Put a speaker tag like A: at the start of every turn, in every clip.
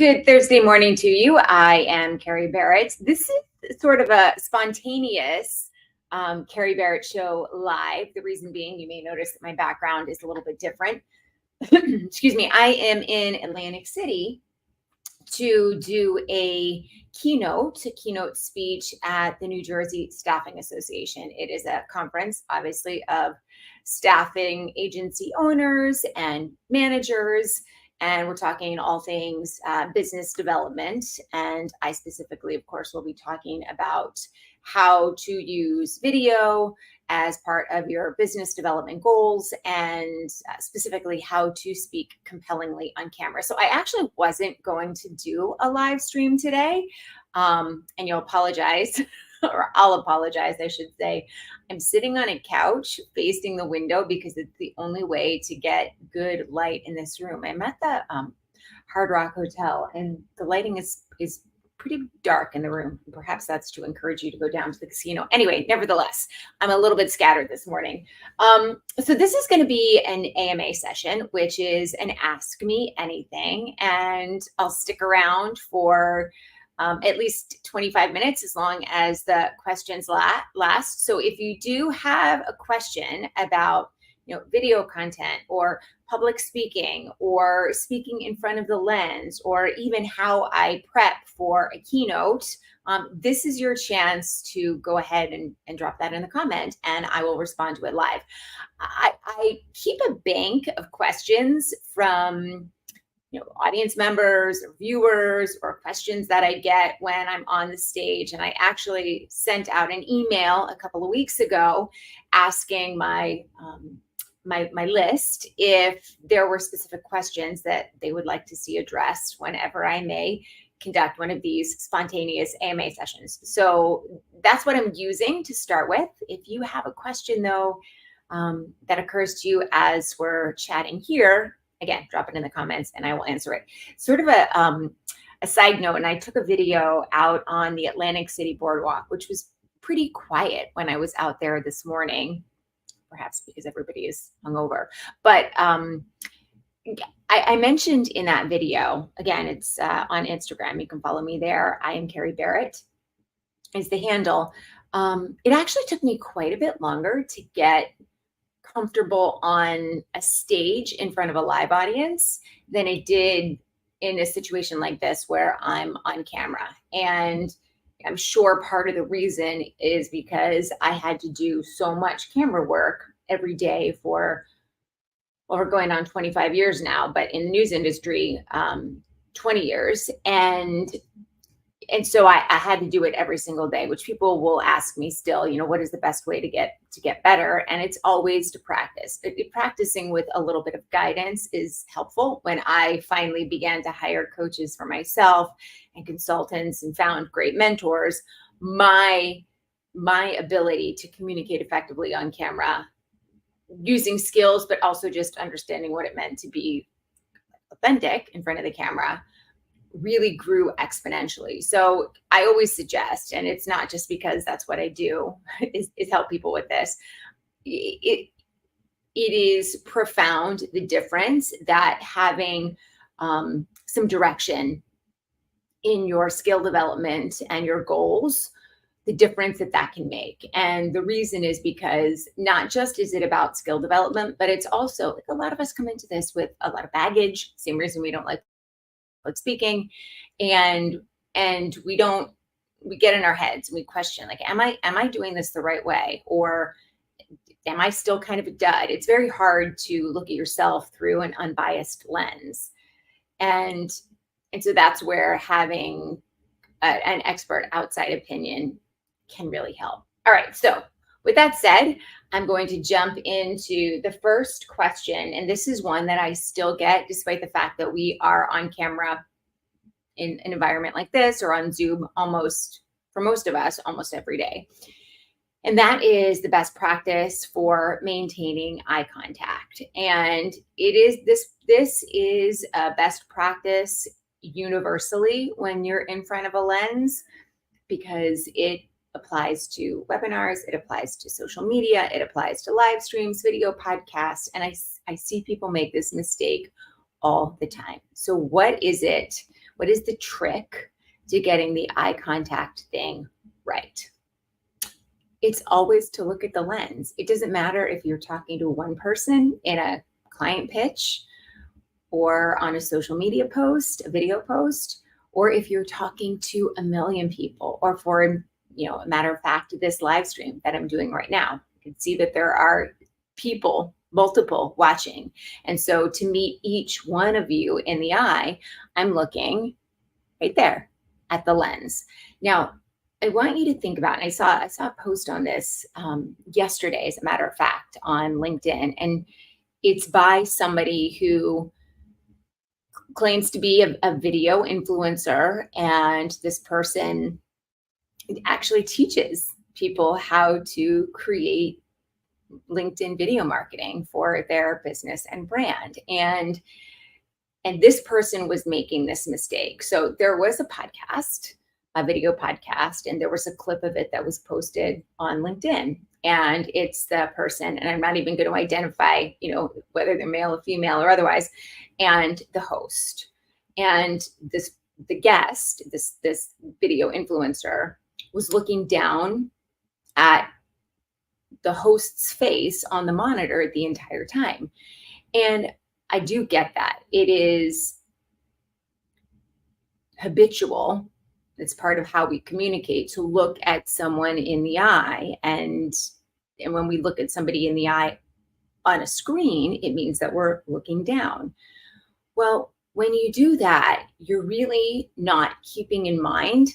A: Good Thursday morning to you. I am Carrie Barrett. This is sort of a spontaneous Carrie Barrett show live. The reason being, you may notice that my background is a little bit different. Excuse me. I am in Atlantic City to do a keynote speech at the New Jersey Staffing Association. It is a conference, obviously, of staffing agency owners and managers. And we're talking all things business development. And I specifically, of course, will be talking about how to use video as part of your business development goals, and specifically how to speak compellingly on camera. So I actually wasn't going to do a live stream today, and you'll apologize, or I'll apologize, I should say. I'm sitting on a couch facing the window because it's the only way to get good light in this room. I'm at the Hard Rock Hotel, and the lighting is pretty dark in the room. Perhaps that's to encourage you to go down to the casino. Anyway, nevertheless, I'm a little bit scattered this morning. So this is going to be an AMA session, which is an Ask Me Anything. And I'll stick around for at least 25 minutes, as long as the questions last. So if you do have a question about video content or public speaking or speaking in front of the lens, or even how I prep for a keynote, this is your chance to go ahead and drop that in the comment, and I will respond to it live. I keep a bank of questions from audience members or viewers, or questions that I get when I'm on the stage. And I actually sent out an email a couple of weeks ago asking my list if there were specific questions that they would like to see addressed whenever I may conduct one of these spontaneous AMA sessions. So that's what I'm using to start with. If you have a question, though, that occurs to you as we're chatting here, again, drop it in the comments and I will answer it. Sort of a side note, and I took a video out on the Atlantic City Boardwalk, which was pretty quiet when I was out there this morning, perhaps because everybody is hungover. But I mentioned in that video, again, it's on Instagram. You can follow me there. I am Carrie Barrett is the handle. It actually took me quite a bit longer to get comfortable on a stage in front of a live audience than it did in a situation like this where I'm on camera. And I'm sure part of the reason is because I had to do so much camera work every day for, well, we're going on 25 years now, but in the news industry, 20 years. And so I had to do it every single day, which people will ask me still, what is the best way to get better? And it's always to practice. Practicing with a little bit of guidance is helpful. When I finally began to hire coaches for myself and consultants and found great mentors, my ability to communicate effectively on camera, using skills, but also just understanding what it meant to be authentic in front of the camera, really grew exponentially. So I always suggest, and it's not just because that's what I do, is help people with this. It is profound, the difference that having some direction in your skill development and your goals, the difference that can make. And the reason is because not just is it about skill development, but it's also, like, a lot of us come into this with a lot of baggage. Same reason we don't like speaking, and we get in our heads and we question, like, am I doing this the right way, or am I still kind of a dud? It's very hard to look at yourself through an unbiased lens, and so that's where having an expert outside opinion can really help. All right, so with that said, I'm going to jump into the first question. And this is one that I still get, despite the fact that we are on camera in an environment like this, or on Zoom for most of us, almost every day. And that is the best practice for maintaining eye contact. And this is a best practice universally when you're in front of a lens, because it applies to webinars, it applies to social media, it applies to live streams, video podcasts, and I see people make this mistake all the time. So what is What is the trick to getting the eye contact thing right? It's always to look at the lens. It doesn't matter if you're talking to one person in a client pitch or on a social media post, a video post, or if you're talking to a million people, or for, a matter of fact, this live stream that I'm doing right now. You can see that there are people, multiple watching. And so to meet each one of you in the eye, I'm looking right there at the lens. Now, I want you to think about, and I saw a post on this yesterday, as a matter of fact, on LinkedIn, and it's by somebody who claims to be a video influencer, and this person actually teaches people how to create LinkedIn video marketing for their business and brand. And this person was making this mistake. So there was a video podcast, and there was a clip of it that was posted on LinkedIn. And it's the person, and I'm not even going to identify, whether they're male or female or otherwise, and the host. And the guest, this video influencer, was looking down at the host's face on the monitor the entire time. And I do get that. It is habitual. It's part of how we communicate, to look at someone in the eye. And when we look at somebody in the eye on a screen, it means that we're looking down. Well, when you do that, you're really not keeping in mind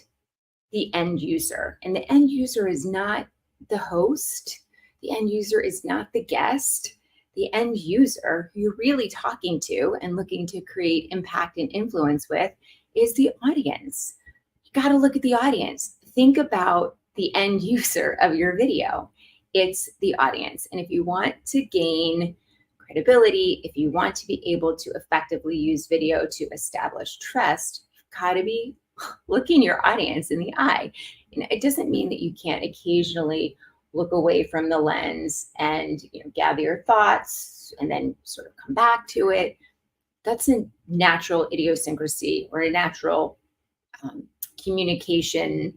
A: the end user. And the end user is not the host. The end user is not the guest. The end user who you're really talking to and looking to create impact and influence with is the audience. You got to look at the audience. Think about the end user of your video. It's the audience. And if you want to gain credibility, if you want to be able to effectively use video to establish trust, you've got to be looking your audience in the eye. And it doesn't mean that you can't occasionally look away from the lens and gather your thoughts and then sort of come back to it. That's a natural idiosyncrasy, or a natural communication.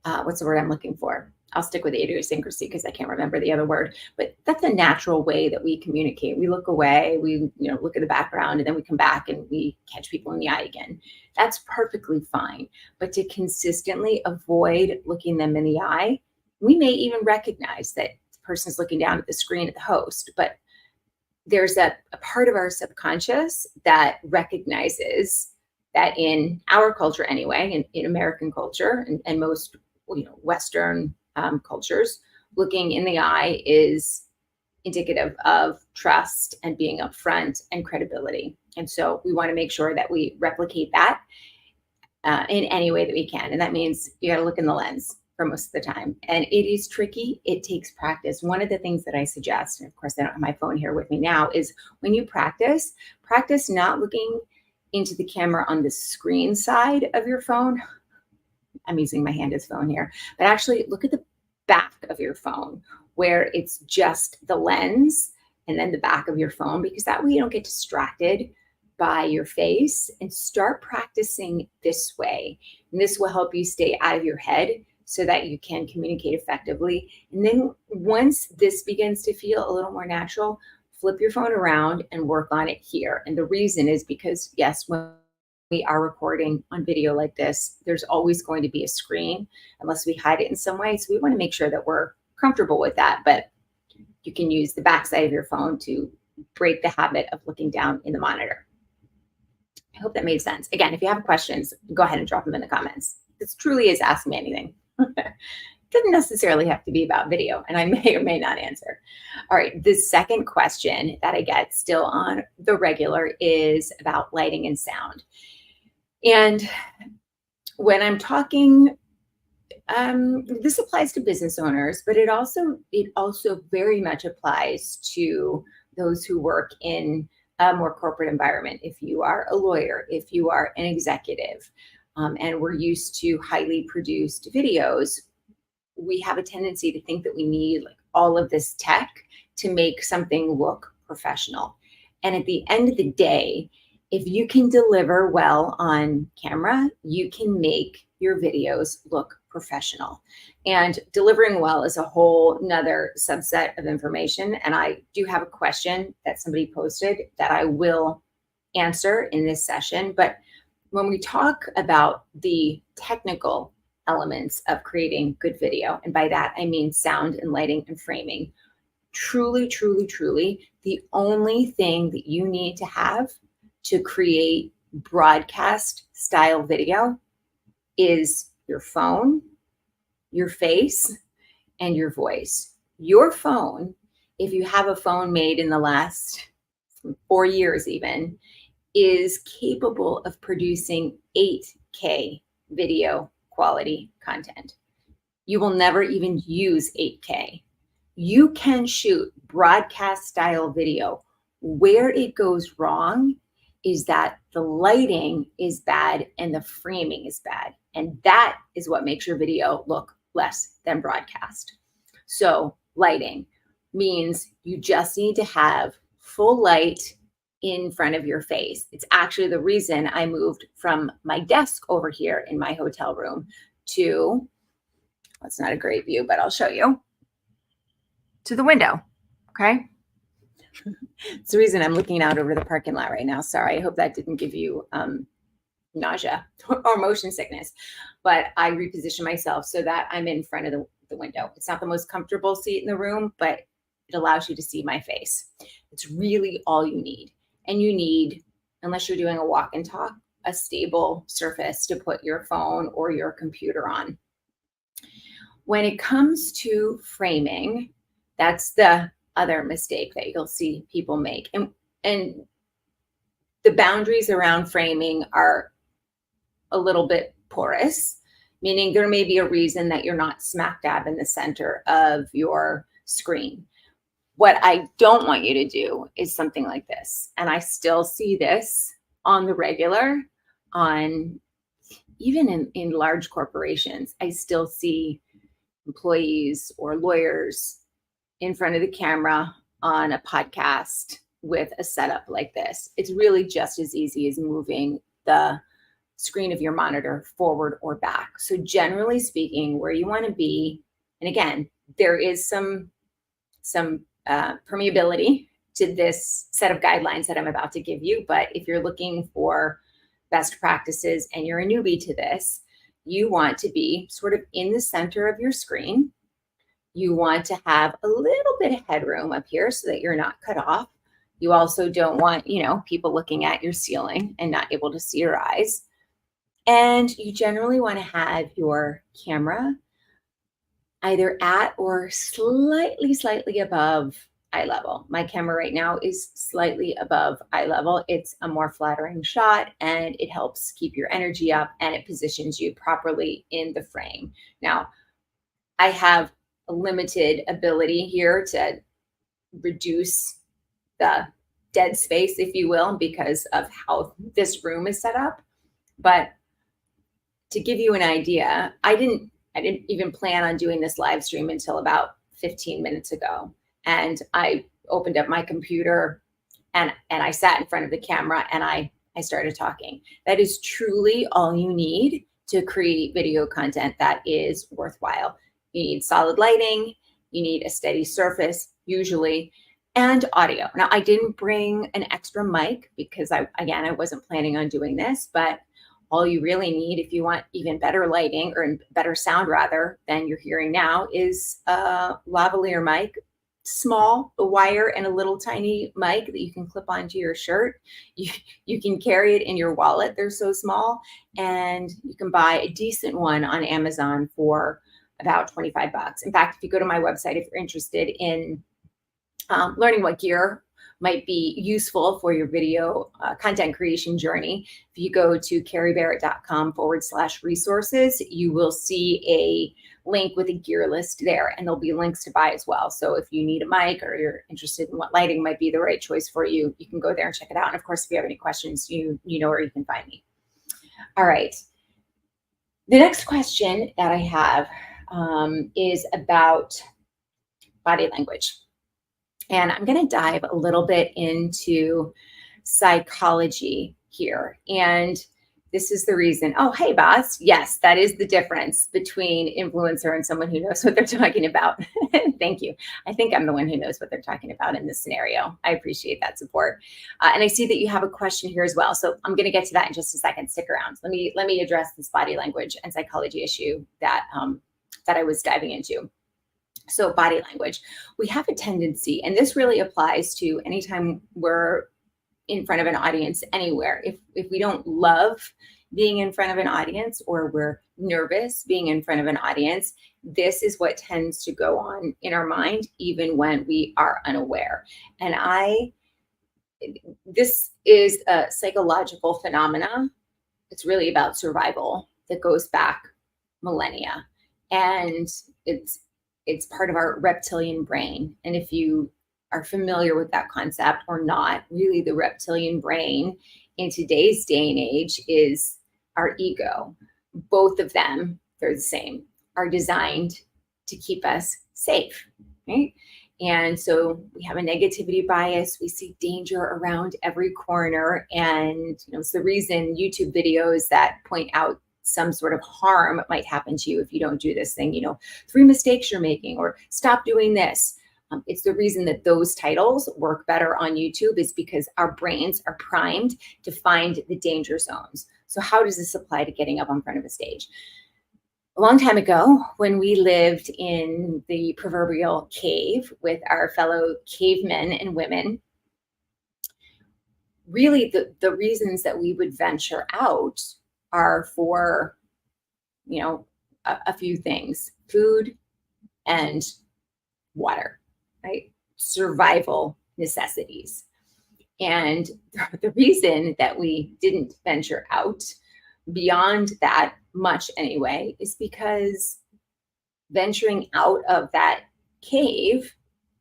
A: What's the word I'm looking for? I'll stick with idiosyncrasy because I can't remember the other word, but that's a natural way that we communicate. We look away, we look at the background, and then we come back and we catch people in the eye again. That's perfectly fine. But to consistently avoid looking them in the eye, we may even recognize that the person's looking down at the screen at the host, but there's a part of our subconscious that recognizes that in our culture anyway, in American culture and most Western cultures, looking in the eye is indicative of trust and being upfront and credibility. And so we want to make sure that we replicate that in any way that we can. And that means you got to look in the lens for most of the time. And it is tricky. It takes practice. One of the things that I suggest, and of course I don't have my phone here with me now, is when you practice not looking into the camera on the screen side of your phone. I'm using my hand as phone here, but actually look at the back of your phone where it's just the lens and then the back of your phone, because that way you don't get distracted by your face, and start practicing this way. And this will help you stay out of your head so that you can communicate effectively. And then once this begins to feel a little more natural, flip your phone around and work on it here. And the reason is because, yes, when we are recording on video like this, there's always going to be a screen unless we hide it in some way. So we want to make sure that we're comfortable with that. But you can use the backside of your phone to break the habit of looking down in the monitor. I hope that made sense. Again, if you have questions, go ahead and drop them in the comments. This truly is Ask Me Anything. Doesn't necessarily have to be about video, and I may or may not answer. All right, the second question that I get still on the regular is about lighting and sound. And when I'm talking, this applies to business owners, but it also very much applies to those who work in a more corporate environment. If you are a lawyer, if you are an executive, and we're used to highly produced videos, we have a tendency to think that we need like all of this tech to make something look professional. And at the end of the day, If you can deliver well on camera, you can make your videos look professional. And delivering well is a whole nother subset of information. And I do have a question that somebody posted that I will answer in this session. But when we talk about the technical elements of creating good video, and by that I mean sound and lighting and framing, truly, truly, truly, the only thing that you need to have to create broadcast style video is your phone, your face, and your voice. Your phone, if you have a phone made in the last 4 years even, is capable of producing 8K video quality content. You will never even use 8K. You can shoot broadcast style video. Where it goes wrong is that the lighting is bad and the framing is bad. And that is what makes your video look less than broadcast. So lighting means you just need to have full light in front of your face. It's actually the reason I moved from my desk over here in my hotel room to, that's not a great view, but I'll show you, to the window, okay? It's the reason I'm looking out over the parking lot right now. Sorry, I hope that didn't give you nausea or motion sickness, but I reposition myself so that I'm in front of the window. It's not the most comfortable seat in the room, but it allows you to see my face. It's really all you need. And you need, unless you're doing a walk and talk, a stable surface to put your phone or your computer on. When it comes to framing, that's the other mistake that you'll see people make. And the boundaries around framing are a little bit porous, meaning there may be a reason that you're not smack dab in the center of your screen. What I don't want you to do is something like this. And I still see this on the regular, on even in large corporations. I still see employees or lawyers in front of the camera on a podcast with a setup like this. It's really just as easy as moving the screen of your monitor forward or back. So generally speaking, where you want to be, and again, there is some permeability to this set of guidelines that I'm about to give you, but if you're looking for best practices and you're a newbie to this, you want to be sort of in the center of your screen. You want to have a little bit of headroom up here so that you're not cut off. You also don't want, people looking at your ceiling and not able to see your eyes. And you generally want to have your camera either at or slightly above eye level. My camera right now is slightly above eye level. It's a more flattering shot and it helps keep your energy up and it positions you properly in the frame. Now, I have a limited ability here to reduce the dead space, if you will, because of how this room is set up. But to give you an idea, I didn't even plan on doing this live stream until about 15 minutes ago. And I opened up my computer and I sat in front of the camera and I started talking. That is truly all you need to create video content that is worthwhile. You need solid lighting, you need a steady surface, usually, and audio. Now, I didn't bring an extra mic because I wasn't planning on doing this, but all you really need if you want even better lighting or better sound rather than you're hearing now is a lavalier mic, small, a wire and a little tiny mic that you can clip onto your shirt. You can carry it in your wallet. They're so small, and you can buy a decent one on Amazon for about 25 bucks. In fact, if you go to my website, if you're interested in learning what gear might be useful for your video content creation journey, if you go to carriebarrett.com/resources, you will see a link with a gear list there, and there'll be links to buy as well. So if you need a mic or you're interested in what lighting might be the right choice for you, you can go there and check it out. And of course, if you have any questions, you know where you can find me. All right. The next question that I have is about body language. And I'm going to dive a little bit into psychology here. And this is the reason. Oh, hey, boss. Yes, that is the difference between influencer and someone who knows what they're talking about. Thank you. I think I'm the one who knows what they're talking about in this scenario. I appreciate that support. And I see that you have a question here as well. So I'm going to get to that in just a second. Stick around. Let me address this body language and psychology issue that I was diving into. So body language, we have a tendency, and this really applies to anytime we're in front of an audience anywhere. If we don't love being in front of an audience, or we're nervous being in front of an audience, this is what tends to go on in our mind, even when we are unaware. And this is a psychological phenomena. It's really about survival that goes back millennia. And it's part of our reptilian brain. And if you are familiar with that concept or not, really the reptilian brain in today's day and age is our ego. Both of them, they're the same, are designed to keep us safe, right? And so we have a negativity bias. We see danger around every corner. And it's the reason YouTube videos that point out some sort of harm might happen to you if you don't do this thing, 3 mistakes you're making, or stop doing this. It's the reason that those titles work better on YouTube, is because our brains are primed to find the danger zones. So how does this apply to getting up in front of a stage? A long time ago, when we lived in the proverbial cave with our fellow cavemen and women, really the reasons that we would venture out are for, a few things: food and water, right? Survival necessities. And the reason that we didn't venture out beyond that much anyway is because venturing out of that cave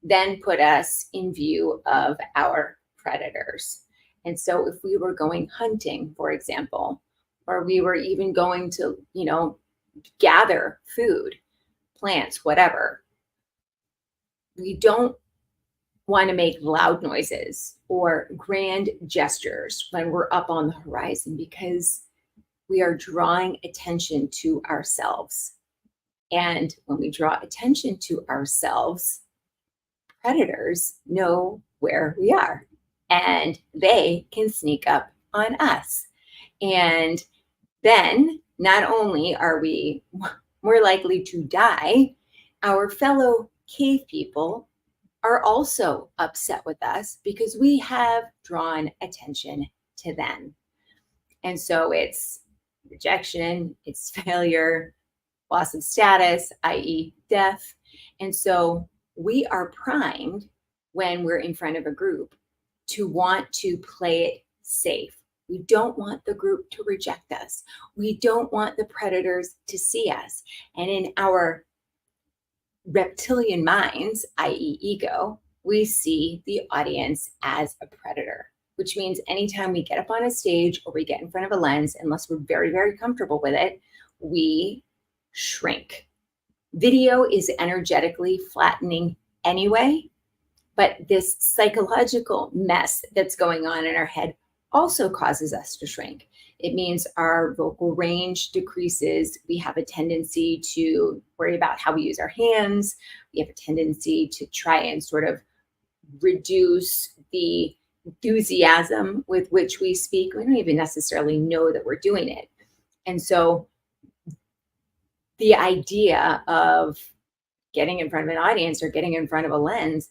A: then put us in view of our predators. And so if we were going hunting, for example, or we were even going to, gather food, plants, whatever, we don't want to make loud noises or grand gestures when we're up on the horizon, because we are drawing attention to ourselves. And when we draw attention to ourselves, predators know where we are and they can sneak up on us. And then not only are we more likely to die, our fellow cave people are also upset with us because we have drawn attention to them. And so it's rejection, it's failure, loss of status, i.e. death. And so we are primed when we're in front of a group to want to play it safe. We don't want the group to reject us. We don't want the predators to see us. And in our reptilian minds, i.e. ego, we see the audience as a predator, which means anytime we get up on a stage or we get in front of a lens, unless we're very, very comfortable with it, we shrink. Video is energetically flattening anyway, but this psychological mess that's going on in our head also causes us to shrink. It means our vocal range decreases. We have a tendency to worry about how we use our hands. We have a tendency to try and sort of reduce the enthusiasm with which we speak. We don't even necessarily know that we're doing it. And so the idea of getting in front of an audience or getting in front of a lens,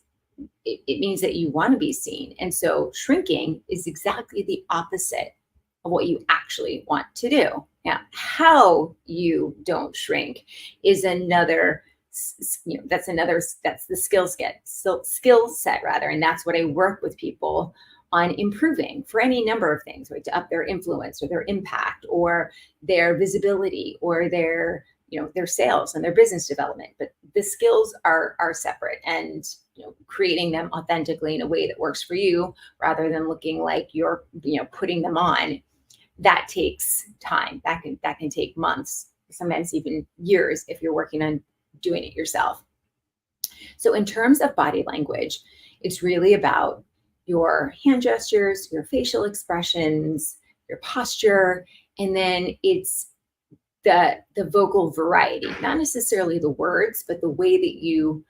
A: it means that you want to be seen. And so shrinking is exactly the opposite of what you actually want to do. Now, how you don't shrink is another, that's the skill set rather. And that's what I work with people on improving for any number of things, right? To up their influence or their impact or their visibility or their sales and their business development. But the skills are separate, and creating them authentically in a way that works for you rather than looking like you're putting them on, that takes time. That can take months, sometimes even years if you're working on doing it yourself. So in terms of body language, it's really about your hand gestures, your facial expressions, your posture, and then it's the vocal variety, not necessarily the words, but the way that you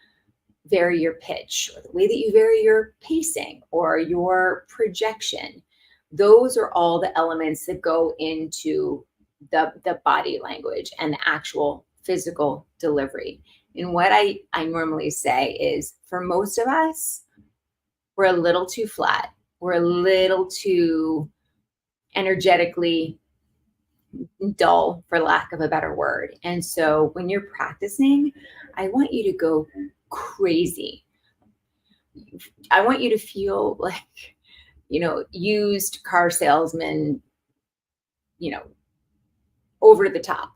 A: vary your pitch, or the way that you vary your pacing or your projection. Those are all the elements that go into the body language and the actual physical delivery. And what I normally say is, for most of us, we're a little too flat. We're a little too energetically dull, for lack of a better word. And so when you're practicing, I want you to go crazy. I want you to feel like, used car salesman, you know, over the top.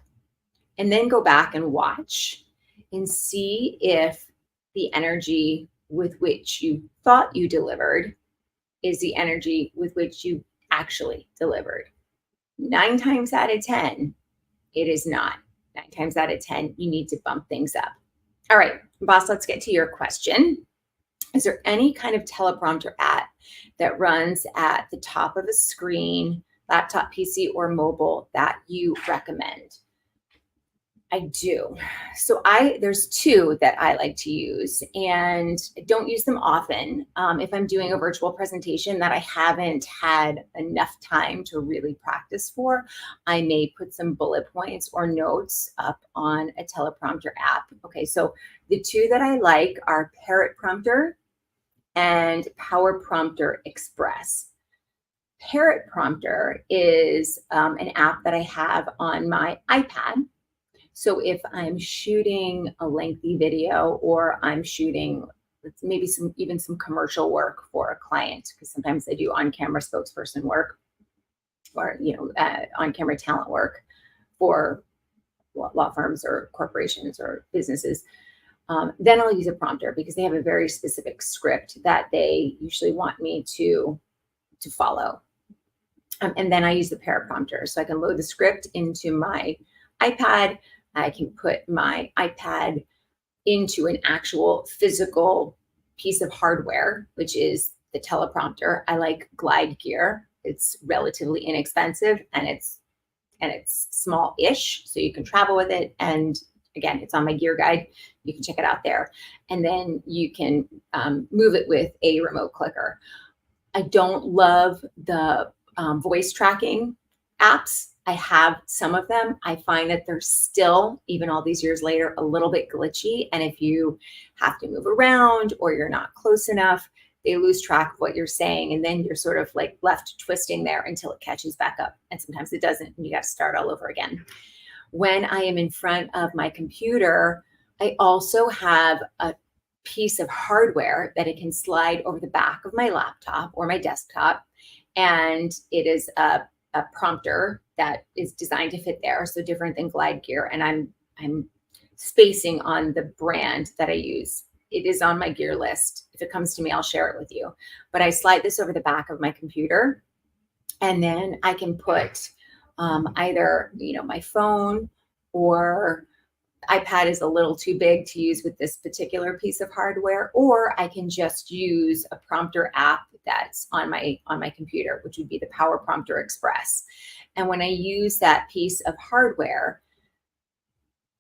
A: And then go back and watch and see if the energy with which you thought you delivered is the energy with which you actually delivered. 9 times out of 10, it is not. 9 times out of 10, you need to bump things up. All right, boss, let's get to your question. Is there any kind of teleprompter app that runs at the top of a screen, laptop, PC, or mobile that you recommend? I do. So there's 2 that I like to use, and I don't use them often. If I'm doing a virtual presentation that I haven't had enough time to really practice for, I may put some bullet points or notes up on a teleprompter app. Okay, so the 2 that I like are Parrot Prompter and PowerPrompter Express. Parrot Prompter is an app that I have on my iPad. So if I'm shooting a lengthy video, or I'm shooting maybe even some commercial work for a client, because sometimes I do on-camera spokesperson work, or on-camera talent work for law firms or corporations or businesses, then I'll use a prompter, because they have a very specific script that they usually want me to follow. And then I use the Parrot Prompter, so I can load the script into my iPad. I can put my iPad into an actual physical piece of hardware, which is the teleprompter. I like Glide Gear. It's relatively inexpensive, and it's small-ish, so you can travel with it. And again, it's on my gear guide. You can check it out there. And then you can move it with a remote clicker. I don't love the voice tracking apps. I have some of them. I find that they're still, even all these years later, a little bit glitchy. And if you have to move around, or you're not close enough, they lose track of what you're saying. And then you're sort of like left twisting there until it catches back up. And sometimes it doesn't, and you got to start all over again. When I am in front of my computer, I also have a piece of hardware that I can slide over the back of my laptop or my desktop. And it is a prompter that is designed to fit there, so different than Glide Gear. And I'm spacing on the brand that I use. It is on my gear list. If it comes to me, I'll share it with you. But I slide this over the back of my computer, and then I can put either my phone, or iPad is a little too big to use with this particular piece of hardware, or I can just use a prompter app that's on my computer, which would be the PowerPrompter Express. And when I use that piece of hardware,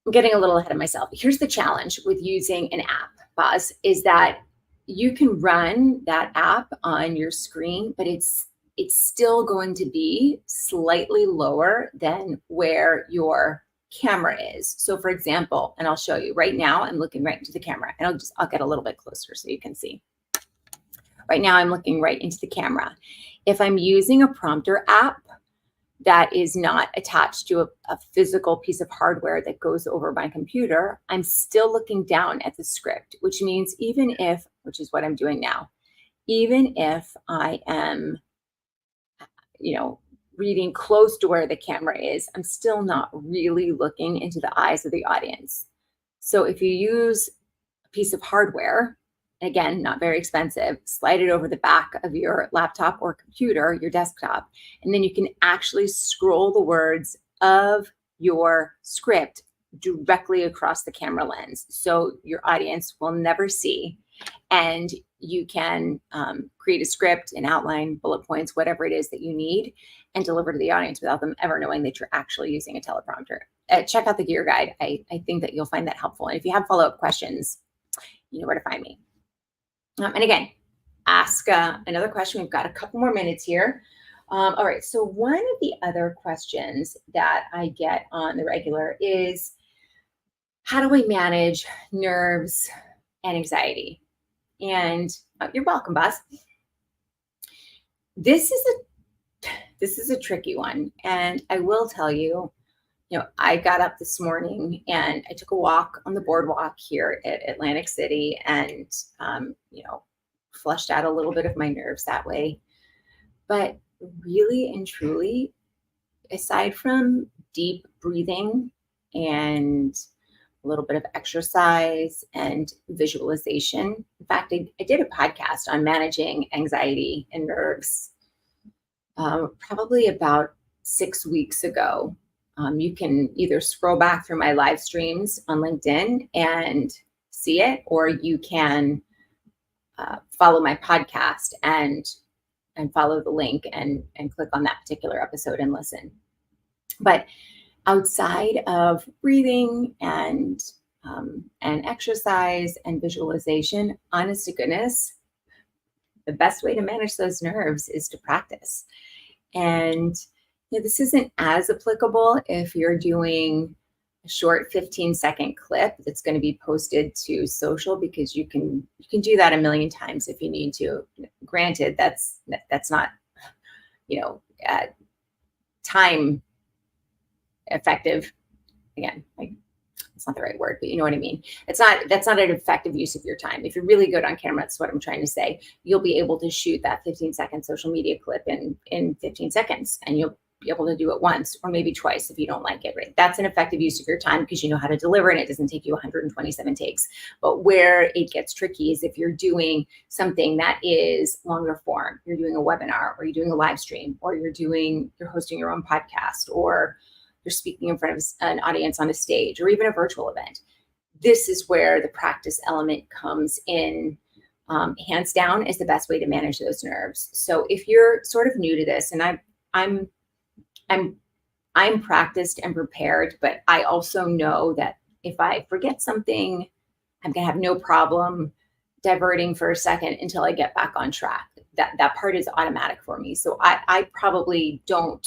A: I'm getting a little ahead of myself. Here's the challenge with using an app, Boz, is that you can run that app on your screen, but it's still going to be slightly lower than where your camera is. So for example, and I'll show you right now, I'm looking right into the camera, and I'll get a little bit closer so you can see. Right now I'm looking right into the camera. If I'm using a prompter app that is not attached to a physical piece of hardware that goes over my computer, I'm still looking down at the script, which means which is what I'm doing now, even if I am, reading close to where the camera is, I'm still not really looking into the eyes of the audience. So if you use a piece of hardware, again, not very expensive, slide it over the back of your laptop or computer, your desktop, and then you can actually scroll the words of your script directly across the camera lens. So your audience will never see, and you can create a script, an outline, bullet points, whatever it is that you need, and deliver to the audience without them ever knowing that you're actually using a teleprompter. Check out the gear guide. I think that you'll find that helpful. And if you have follow-up questions, you know where to find me. And again, ask another question. We've got a couple more minutes here. All right. So one of the other questions that I get on the regular is, how do I manage nerves and anxiety? And you're welcome, boss. This is a tricky one. And I will tell you, I got up this morning and I took a walk on the boardwalk here at Atlantic City and, flushed out a little bit of my nerves that way. But really and truly, aside from deep breathing and a little bit of exercise and visualization. In fact, I did a podcast on managing anxiety and nerves probably about 6 weeks ago. You can either scroll back through my live streams on LinkedIn and see it, or you can follow my podcast and follow the link and click on that particular episode and listen. But outside of breathing and exercise and visualization, honest to goodness, the best way to manage those nerves is to practice. And this isn't as applicable if you're doing a short 15-second clip that's going to be posted to social, because you can do that a million times if you need to. Granted, that's not time effective. Again, it's not the right word, but you know what I mean. That's not an effective use of your time. If you're really good on camera, that's what I'm trying to say. You'll be able to shoot that 15-second social media clip in 15 seconds, and you'll be able to do it once or maybe twice if you don't like it, right? That's an effective use of your time because you know how to deliver and it doesn't take you 127 takes. But where it gets tricky is if you're doing something that is longer form, you're doing a webinar or you're doing a live stream, or you're hosting your own podcast, or you're speaking in front of an audience on a stage, or even a virtual event. This is where the practice element comes in. Hands down is the best way to manage those nerves. So if you're sort of new to this, and I'm practiced and prepared, but I also know that if I forget something, I'm gonna have no problem diverting for a second until I get back on track. That part is automatic for me. So I probably don't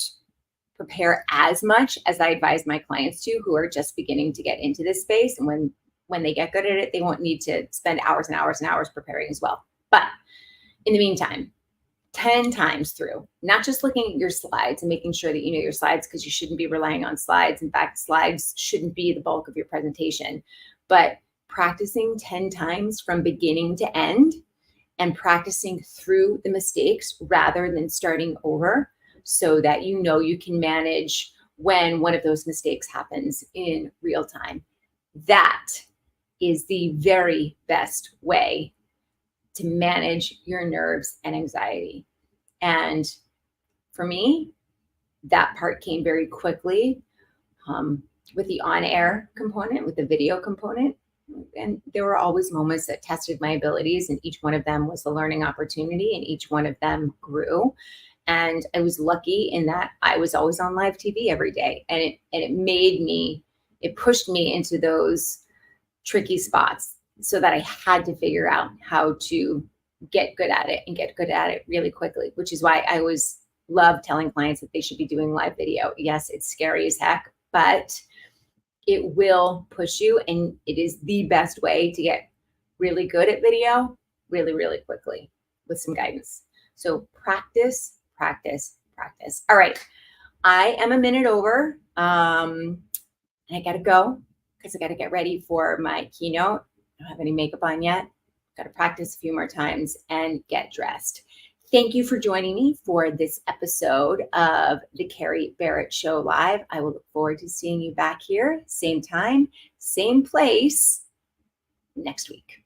A: prepare as much as I advise my clients to, who are just beginning to get into this space. And when they get good at it, they won't need to spend hours and hours and hours preparing as well. But in the meantime, 10 times through, not just looking at your slides and making sure that you know your slides, because you shouldn't be relying on slides. In fact, slides shouldn't be the bulk of your presentation, but practicing 10 times from beginning to end and practicing through the mistakes rather than starting over, so that you can manage when one of those mistakes happens in real time. That is the very best way to manage your nerves and anxiety. And for me, that part came very quickly with the on-air component, with the video component. And there were always moments that tested my abilities, and each one of them was a learning opportunity, and each one of them grew. And I was lucky in that I was always on live TV every day. And it pushed me into those tricky spots, so that I had to figure out how to get good at it and get good at it really quickly, which is why I always love telling clients that they should be doing live video. Yes, it's scary as heck, but it will push you, and it is the best way to get really good at video really, really quickly with some guidance. So practice, practice, practice. All right. I am a minute over. And I got to go because I got to get ready for my keynote. I don't have any makeup on yet. Got to practice a few more times and get dressed. Thank you for joining me for this episode of the Carrie Barrett Show Live. I will look forward to seeing you back here, same time, same place next week.